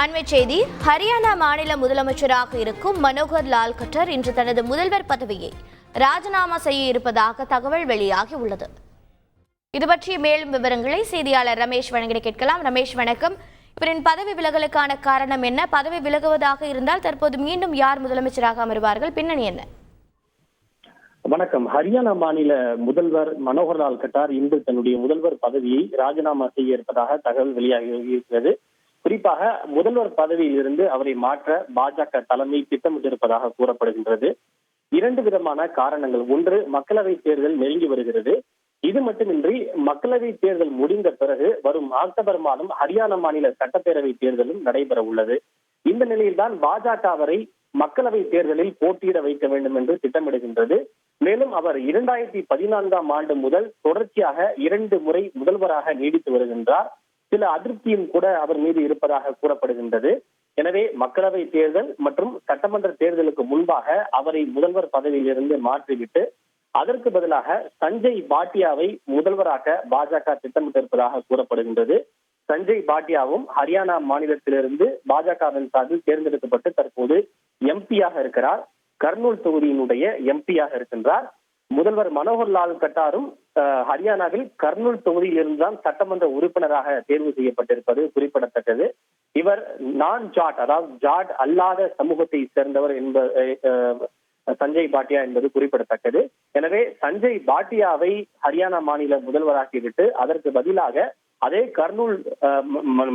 அண்மை செய்தி. ஹரியானா மாநில முதலமைச்சராக இருக்கும் மனோகர் லால் கட்டர் இன்று தனது முதல்வர் பதவியை ராஜினாமா செய்ய இருப்பதாக தகவல் வெளியாகி உள்ளது. இது பற்றிய மேலும் விவரங்களை செய்தியாளர் ரமேஷ் வழங்கிட கேட்கலாம். ரமேஷ், வணக்கம். இவரின் பதவி விலகலுக்கான காரணம் என்ன? பதவி விலகுவதாக இருந்தால் தற்போது மீண்டும் யார் முதலமைச்சராக அமர்வார்கள்? பின்னணி என்ன? வணக்கம். ஹரியானா மாநில முதல்வர் மனோகர் லால் கட்டார் இன்று தன்னுடைய முதல்வர் பதவியை ராஜினாமா செய்ய இருப்பதாக தகவல் வெளியாகி இருக்கிறது. குறிப்பாக முதல்வர் பதவியில் இருந்து அவரை மாற்ற பாஜக தலைமை திட்டமிட்டிருப்பதாக கூறப்படுகின்றது. இரண்டு விதமான காரணங்கள். ஒன்று, மக்களவை தேர்தல் நெருங்கி வருகிறது. இது மட்டுமின்றி மக்களவை தேர்தல் முடிந்த பிறகு வரும் அக்டோபர் மாதம் ஹரியானா மாநில சட்டப்பேரவை தேர்தலும் நடைபெற உள்ளது. இந்த நிலையில்தான் பாஜக அவரை மக்களவை தேர்தலில் போட்டியிட வைக்க வேண்டும் என்று திட்டமிடுகின்றது. மேலும் அவர் 2014ஆம் ஆண்டு முதல் தொடர்ச்சியாக 2 முறை முதல்வராக நீடித்து வருகின்றார். சில அதிருப்தியும் கூட அவர் மீது இருப்பதாக கூறப்படுகின்றது. எனவே மக்களவை தேர்தல் மற்றும் சட்டமன்ற தேர்தலுக்கு முன்பாக அவரை முதல்வர் பதவியில் இருந்து மாற்றிவிட்டு அதற்கு பதிலாக சஞ்சய் பாட்டியாவை முதல்வராக பாஜக திட்டமிட்டிருப்பதாக கூறப்படுகின்றது. சஞ்சய் பாட்டியாவும் ஹரியானா மாநிலத்திலிருந்து பாஜகவின் சார்பில் தேர்ந்தெடுக்கப்பட்டு தற்போது எம்பியாக இருக்கிறார். கர்னூல் தொகுதியினுடைய எம்பியாக இருக்கின்றார். முதல்வர் மனோகர் லால் கட்டாரும் ஹரியானாவில் கர்னூல் தொகுதியில் இருந்துதான் சட்டமன்ற உறுப்பினராக தேர்வு செய்யப்பட்டிருப்பது குறிப்பிடத்தக்கது. இவர் நான் ஜாட், அதாவது ஜாட் அல்லாத சமூகத்தை சேர்ந்தவர் சஞ்சய் பாட்டியா என்பது குறிப்பிடத்தக்கது. எனவே சஞ்சய் பாட்டியாவை ஹரியானா மாநில முதல்வராக்கிவிட்டு அதற்கு பதிலாக அதே கர்னூல்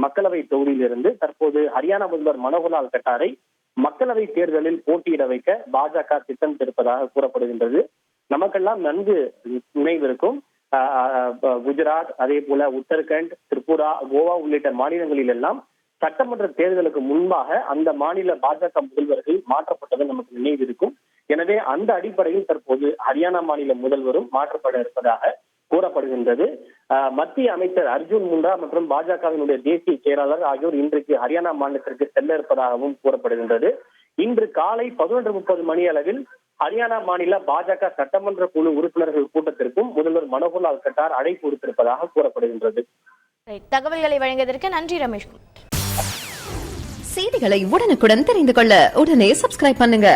மக்களவை தொகுதியில் இருந்து தற்போது ஹரியானா முதல்வர் மனோகர் லால் கட்டாரை மக்களவை தேர்தலில் போட்டியிட வைக்க பாஜக திட்டமிட்டிருப்பதாக கூறப்படுகின்றது. நமக்கெல்லாம் நன்கு நினைவிருக்கும், குஜராத், அதே போல உத்தரகண்ட், திரிபுரா, கோவா உள்ளிட்ட மாநிலங்களில் எல்லாம் சட்டமன்ற தேர்தலுக்கு முன்பாக அந்த மாநில பாஜக முதல்வர்கள் மாற்றப்பட்டது நமக்கு நினைவிருக்கும். எனவே அந்த அடிப்படையில் தற்போது ஹரியானா மாநில முதல்வரும் மாற்றப்பட இருப்பதாக கூறப்படுகின்றது. மத்திய அமைச்சர் அர்ஜுன் முண்டா மற்றும் பாஜகவினுடைய தேசிய செயலாளர் ஆகியோர் இன்றைக்கு ஹரியானா மாநிலத்திற்கு செல்ல இருப்பதாகவும் கூறப்படுகின்றது. இன்று காலை 11:30 மணி அளவில் ஹரியானா மாநில பாஜக சட்டமன்ற குழு உறுப்பினர்கள் கூட்டத்திற்கும் முதல்வர் மனோகர் லால் கட்டார் அழைப்பு விடுத்திருப்பதாக கூறப்படுகின்றது. தகவல்களை வழங்கியதற்கு நன்றி ரமேஷ். செய்திகளை உடனுக்குடன் தெரிந்து கொள்ள உடனே சப்ஸ்கிரைப் பண்ணுங்க.